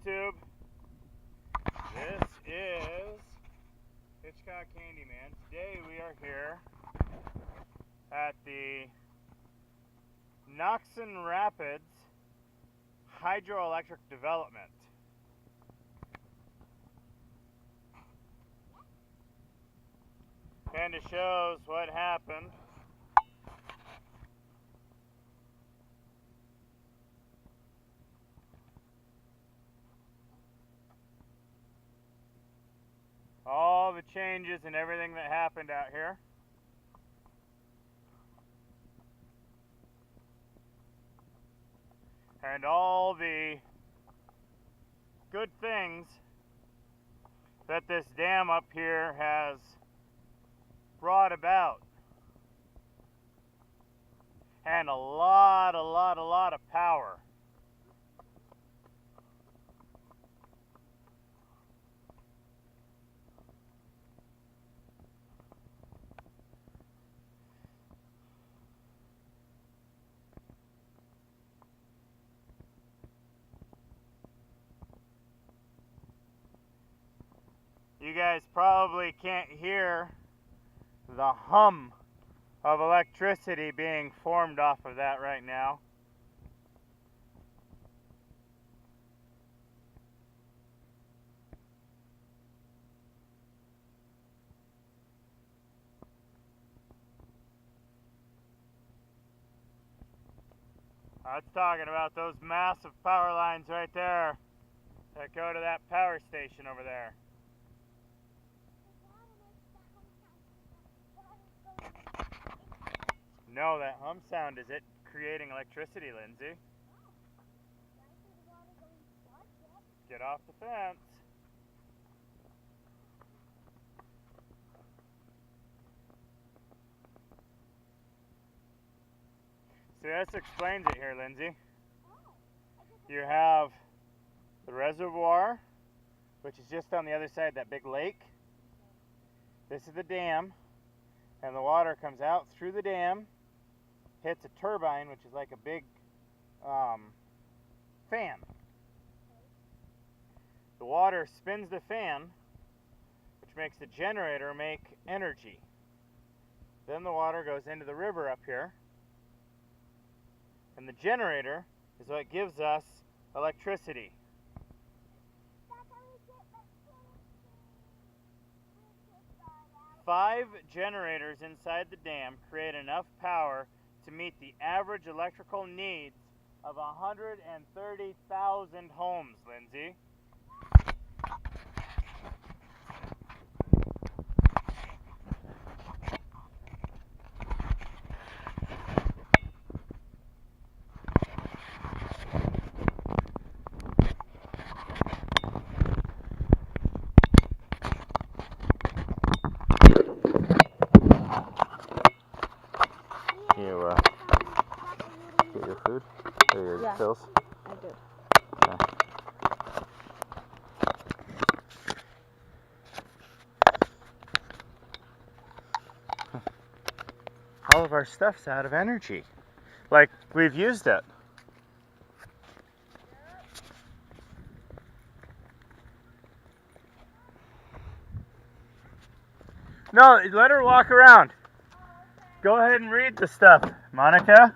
YouTube. This is Hitchcock Candyman. Today we are here at the Noxon Rapids Hydroelectric Development. Kind of shows what happened. All the changes and everything that happened out here. And all the good things that this dam up here has brought about. And a lot of power. You guys probably can't hear the hum of electricity being formed off of that right now. That's talking about those massive power lines right there that go to that power station over there. No, that hum sound is it creating electricity, Lindsay. Get off the fence. So this explains it here, Lindsay. You have the reservoir, which is just on the other side of that big lake. This is the dam, and the water comes out through the dam, hits a turbine, which is like a big fan. The water spins the fan, which makes the generator make energy. Then the water goes into the river up here, and the generator is what gives us electricity. 5 generators inside the dam create enough power to meet the average electrical needs of 130,000 homes, Lindsay. You get your food? Or your pills? I do. Okay. All of our stuff's out of energy. Like, we've used it. No, let her walk around. Go ahead and read the stuff, Monica.